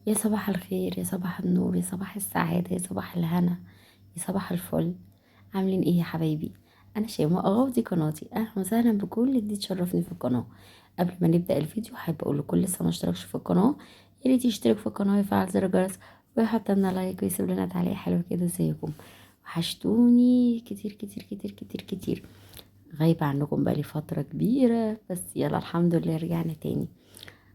يا صباح الخير، يا صباح النور، يا صباح السعادة، يا صباح الهنا، يا صباح الفل. عاملين ايه يا حبايبي؟ انا شيماء اهو، دي قناتي. اهلا وسهلا بكل اللي تشرفني في القناة. قبل ما نبدأ الفيديو حابة اقول لكل لسه ما اشتركش في القناة، يا ريت يشترك في القناة ويفعل زر الجرس ويحط لنا لايك ويسيب لنا تعليق حلو كده. ازيكم؟ وحشتوني كتير كتير كتير كتير كتير. غايبة عنكم بقالي فترة كبيرة، بس يلا الحمد لله رجعنا تاني.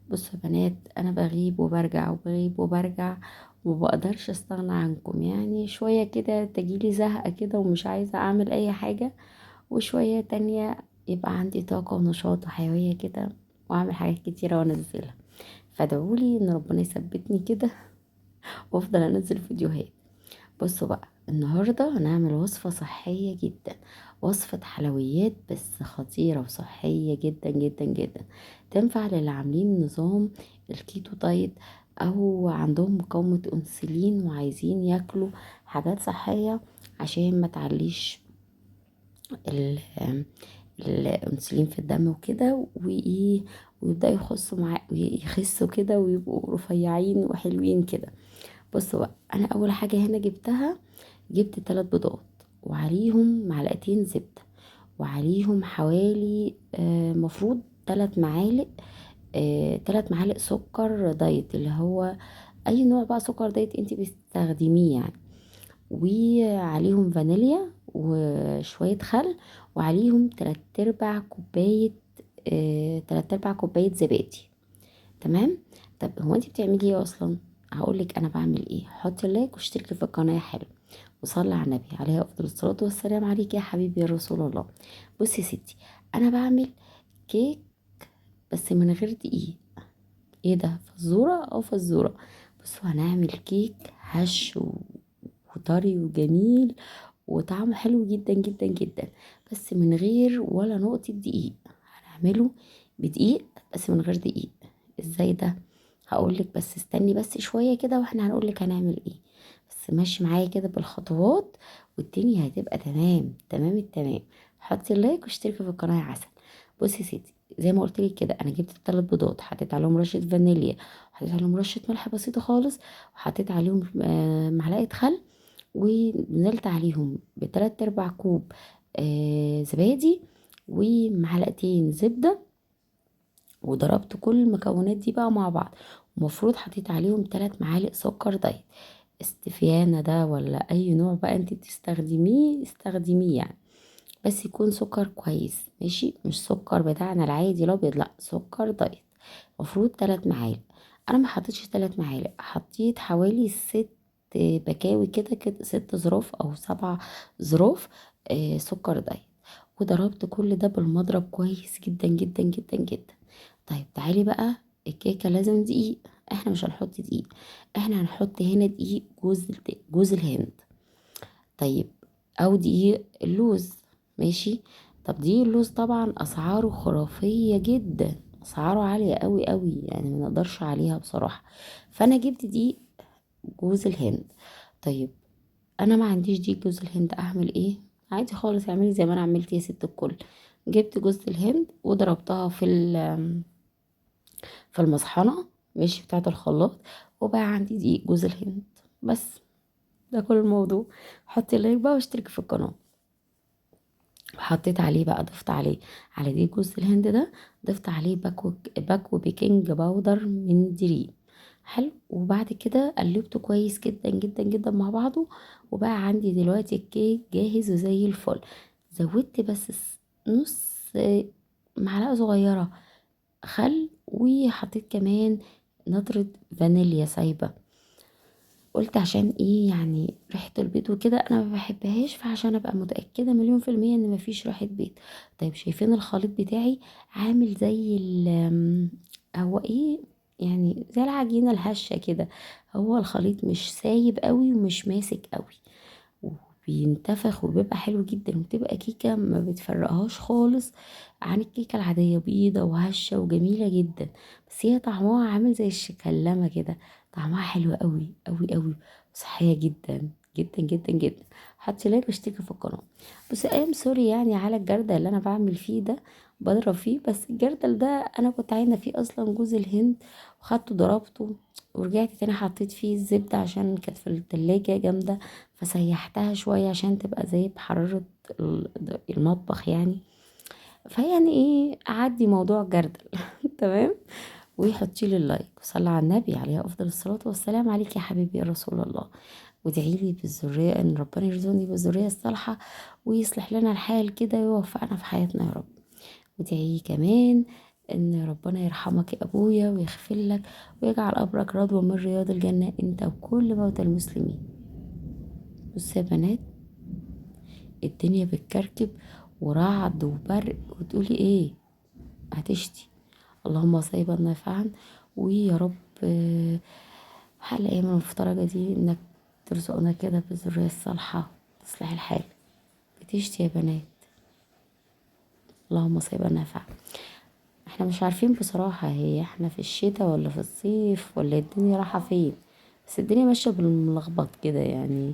بصوا يا بنات، انا بغيب وبرجع وبغيب وبرجع ومبقدرش استغنى عنكم. يعني شوية كده تجيلي زهقة كده ومش عايزة اعمل اي حاجة، وشوية تانية يبقى عندي طاقة ونشاط وحيوية كده واعمل حاجات كتيرة وانزلها. فادعولي ان ربنا يثبتني كده وافضل انزل فيديوهات. بصوا بقى، النهاردة هنعمل وصفة صحية جدا، وصفة حلويات بس خطيرة وصحية جدا جدا جدا. تنفع للي عاملين نظام الكيتو دايت او عندهم مقاومة انسولين وعايزين ياكلوا حاجات صحية عشان ما تعليش ال- الانسولين في الدم وكده، وايه، ويبدأوا يخسوا كده ويبقوا رفيعين وحلوين كده. بصوا بقى، انا اول حاجة هنا جبت 3 بيضات وعليهم معلقتين زبدة، وعليهم حوالي مفروض 3 معالق، 3 معالق سكر دايت، اللي هو اي نوع بقى سكر دايت انت بتستخدميه يعني. وعليهم فانيليا وشوية خل، وعليهم 3/4 كوباية، 3/4 كوباية زبادي. تمام. طب هو انت بتعملي ايه اصلا؟ هقولك انا بعمل ايه. حطي لايك واشتركي في القناه يا حلو، وصلي على النبي عليه افضل الصلاه والسلام. عليك يا حبيبي يا رسول الله. بصي يا ستي، انا بعمل كيك بس من غير دقيق. ايه ده؟ فزوره او فزوره. بصوا، هنعمل كيك هش وطري وجميل وطعمه حلو جدا جدا جدا، بس من غير ولا نقطة دقيق. هنعمله بدقيق بس من غير دقيق. ازاي ده؟ هقولك، بس استني بس شوية كده واحنا هنقولك هنعمل ايه. بس ماشي معايا كده بالخطوات والدنيا هتبقى تمام تمام التمام. حطي اللايك واشتركي في القناة يا عسل. بصي يا ستي، زي ما قلت لك كده، انا جبت ال3 بيضات، حطيت عليهم رشة فانيليا، وحطيت عليهم رشة ملح بسيطة خالص، وحطيت عليهم معلقة خل، ونزلت عليهم ب3/4 كوب زبادي ومعلقتين زبدة، وضربت كل المكونات دي بقى مع بعض. ومفروض حطيت عليهم 3 معالق سكر دايت، استفيانة ده ولا اي نوع بقى انت تستخدميه استخدميه يعني، بس يكون سكر كويس ماشي، مش سكر بتاعنا العادي الابيض، لا سكر دايت. مفروض 3 معالق. انا ما حطيتش 3 معالق، حطيت حوالي 6 بكاوي كده كده، 6 ظروف او 7 ظروف سكر دايت. وضربت كل ده بالمضرب كويس جدا جدا جدا جدا. طيب تعالي بقى، الكيكه لازم دقيق. احنا مش هنحط دقيق، احنا هنحط هنا دقيق جوز الهند. طيب، او دقيق اللوز. ماشي. طب دقيق اللوز طبعا اسعاره خرافية جدا، اسعاره عالية قوي قوي، يعني ما نقدرش عليها بصراحة. فانا جبت دقيق جوز الهند. طيب، انا ما عنديش دقيق جوز الهند، اعمل ايه؟ عادي خالص، اعملي زي ما انا عملت يا ست الكل. جبت جوز الهند وضربتها في المطحنة، ماشي، بتاعة الخلاط، وبقى عندي دقيق جوز الهند بس. ده كل الموضوع. حطي لايك بقى واشتركي في القناة. حطيت عليه بقى، ضفت عليه، على دي جوز الهند ده، ضفت عليه باكو بيكنج باودر من دريم. حلو. وبعد كده قلبته كويس جدا جدا جدا مع بعضه، وبقى عندي دلوقتي الكيك جاهز وزي الفل. زودت بس نص معلقة صغيرة خل، وحطيت كمان نطرة فانيليا سايبة. قلت عشان ايه؟ يعني ريحة البيض وكده انا ما بحبهاش، فعشان ابقى متأكدة مليون في المية ان مفيش ريحة بيض. طيب شايفين الخليط بتاعي عامل زي هو ايه، يعني زي العجينة الهشة كده. هو الخليط مش سايب قوي ومش ماسك قوي، وبينتفخ وبيبقى حلو جدا، وبتبقى كيكة ما بتفرقهاش خالص عن الكيكة العادية، بيضة وهشة وجميلة جدا. بس هي طعمها عامل زي الشكلمة كده، طعمها حلو قوي قوي قوي، صحية جدا جدا جدا جدا. حطي لايك واشتركي في القناة. بس ايام سوري يعني على الجردة اللي انا بعمل فيه ده، بضرب فيه. بس الجردل ده انا كنت عاينه فيه اصلا جوز الهند، وخدته ضربته، ورجعت تاني حطيت فيه الزبدة عشان كانت في التلاجة جامدة، فسيحتها شوية عشان تبقى زي بحرارة المطبخ يعني. فيعني ايه، اعدي موضوع جردل تمام. ويحطي لي اللايك وصلي على النبي عليه افضل الصلاه والسلام. عليك يا حبيبي يا رسول الله. وادعي لي بالذريه، ان ربنا يرزقني بالذريه الصالحه، ويصلح لنا الحال كده، ويوفقنا في حياتنا يا رب. وادعي كمان ان ربنا يرحمك يا ابويا ويغفر لك، ويجعل قبرك رضوى من رياض الجنه انت وكل موتى المسلمين. بص يا بنات، الدنيا بتكركب ورعد وبرق، وتقولي ايه؟ هتشتي. اللهم صيبا نافعا. ويا رب حل ايام المفترجة دي انك ترزقنا كده بالذرية الصالحة، تصلح الحال. بتشتي يا بنات. اللهم صيبا نافعا. احنا مش عارفين بصراحة، هي احنا في الشتاء ولا في الصيف ولا الدنيا رايحة فين؟ بس الدنيا ماشية بالملخبط كده يعني.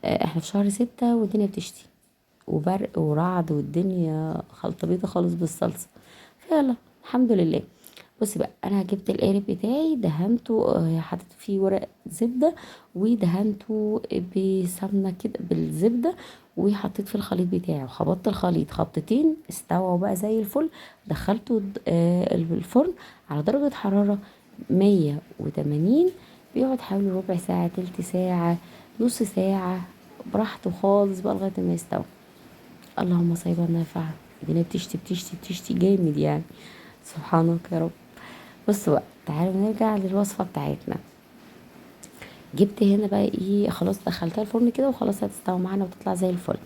احنا في شهر 6 والدنيا بتشتي وبرق ورعد، والدنيا خلطة بيضة خالص بالصلصة. فيلا الحمد لله. بصي بقى، انا جبت القالب بتاعي دهنته، حطيت فيه ورق زبدة، ودهنته بسمنة كده بالزبدة، وحطيت في الخليط بتاعي وخبطت الخليط خبطتين، استوى بقى زي الفل. دخلته الفرن على درجة حرارة 180. بيقعد حوالي ربع ساعة، تلت ساعة، نص ساعة، براحته خالص بقى لغاية ما يستوي. اللهم صيبا نافعا. الدنيا بتشتي بتشتي بتشتي جامد يعني. سبحانك يا رب. بصوا بقى، تعالوا نرجع للوصفة بتاعتنا. جبت هنا بقى ايه، خلاص دخلتها الفرن كده وخلاص هتستوي معانا وتطلع زي الفل.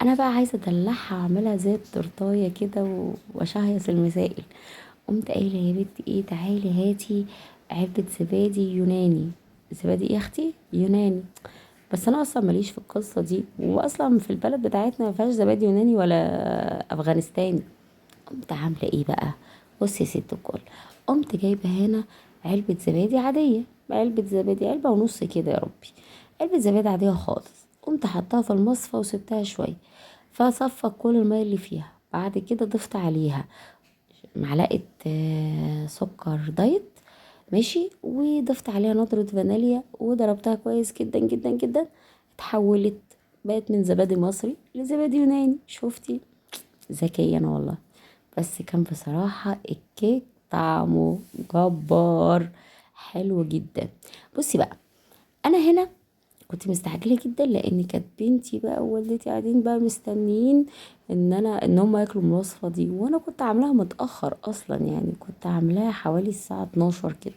انا بقى عايزه ادلعها واعملها زي التورتايه كده واشهيص المسائل. قمت قايله يا بنتي ايه، تعالي هاتي علبه زبادي يوناني. زبادي ايه يا اختي؟ يوناني. بس انا اصلا ماليش في القصه دي، واصلا في البلد بتاعتنا ما فيهاش زبادي يوناني ولا افغانستاني. قمت عامله ايه بقى؟ بصي يا ست الكل، قمت جايبه هنا علبه زبادي عاديه، علبه زبادي علبه ونص كده يا ربي، علبه زبادي عاديه خالص. قمت حطها في المصفى وسبتها شويه، فصفى كل الميه اللي فيها. بعد كده ضفت عليها معلقه سكر دايت، ماشي، وضفت عليها نضرة فانيليا وضربتها كويس جدا جدا جدا. اتحولت، بقت من زبادي مصري لزبادي يوناني. شفتي؟ ذكية انا والله. بس كان بصراحة الكيك طعمه جبار، حلو جدا. بصي بقى، انا هنا كنت مستعجله جدا، لان كانت بنتي بقى ووالدتي قاعدين بقى مستنيين ان هم ياكلوا من الوصفه دي، وانا كنت عاملاها متاخر اصلا يعني، كنت عاملاها حوالي الساعه 12 كده،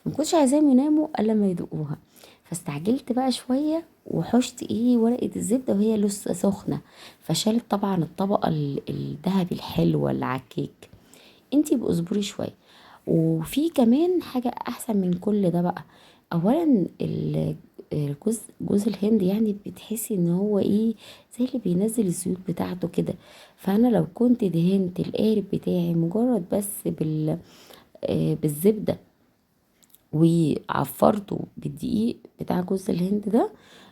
فما كنتش عايزاهم يناموا الا ما يدوقوها. فاستعجلت بقى شويه وحشت ايه ورقه الزبده وهي لسه سخنه، فشالت طبعا الطبقه الذهبي الحلوه اللي على الكيك. انتي باصبري شويه. وفي كمان حاجه احسن من كل ده بقى. اولا جوز الهند يعني بتحسي ان هو ايه، زي اللي بينزل الزيوت بتاعته كده. فانا لو كنت دهنت القالب بتاعي مجرد بس بالزبده، وعفرته بالدقيق بتاع جوز الهند ده،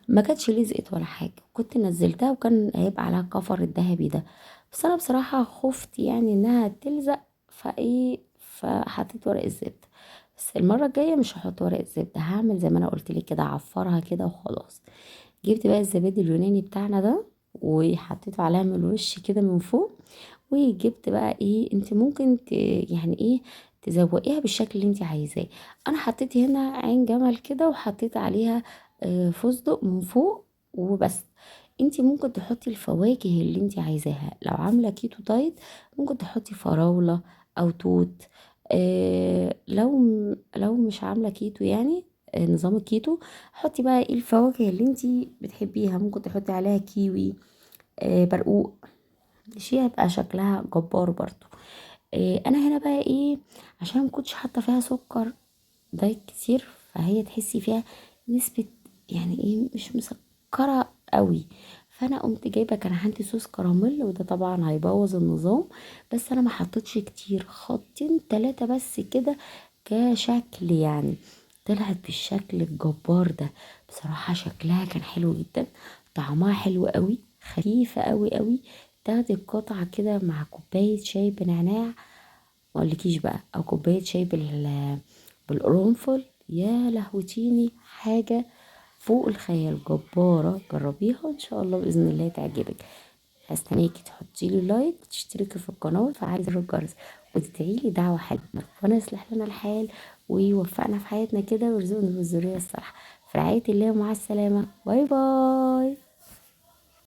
ما كانتش لزقت ولا حاجه، كنت نزلتها وكان هيبقى عليها الكفر الذهبي ده. بس انا بصراحه خفت يعني انها تلزق، فحطيت ورق الزبده. بس المره الجايه مش هحط ورق الزبده، هعمل زي ما انا قلت لك كده، اعفرها كده وخلاص. جبت بقى الزبادي اليوناني بتاعنا ده، وحطيته عليها من الوش كده من فوق. وجبت بقى ايه، انت ممكن يعني ايه تزوقيها بالشكل اللي انت عايزاه. انا حطيت هنا عين جمل كده، وحطيت عليها فستق من فوق وبس. انت ممكن تحطي الفواكه اللي انت عايزاها، لو عامله كيتو دايت ممكن تحطي فراوله او توت. لو مش عامله كيتو يعني، نظام الكيتو، حطي بقى ايه الفواكه اللي انت بتحبيها. ممكن تحطي عليها كيوي، برقوق، شيء هيبقى شكلها جبار برضو. انا هنا بقى ايه، عشان مكنتش حاطه فيها سكر دايت كتير، فهي تحسي فيها نسبه يعني ايه، مش مسكره قوي. فانا قمت جايبه، كان عندي صوص كراميل، وده طبعا هيبوظ النظام، بس انا ما حطيتش كتير، خطين 3 بس كده كشكل يعني. طلعت بالشكل الجبار ده. بصراحه شكلها كان حلو جدا، طعمها حلو قوي، خفيفه قوي قوي، تاخدي القطعة كده مع كوباية شاي بنعناع، مقولكيش بقى، او كوباية شاي بالقرنفل، يا لهوتيني، حاجة فوق الخيال، جبارة. جربيها ان شاء الله باذن الله تعجبك. هستناكي تحطي لي لايك وتشتركي في القناه وتفعلي زر الجرس وتدعي لي دعوه حلوه، ربنا يصلح لنا الحال ويوفقنا في حياتنا كده ويرزقنا بالذريه الصالحه. في رعايه الله، مع السلامه، باي باي.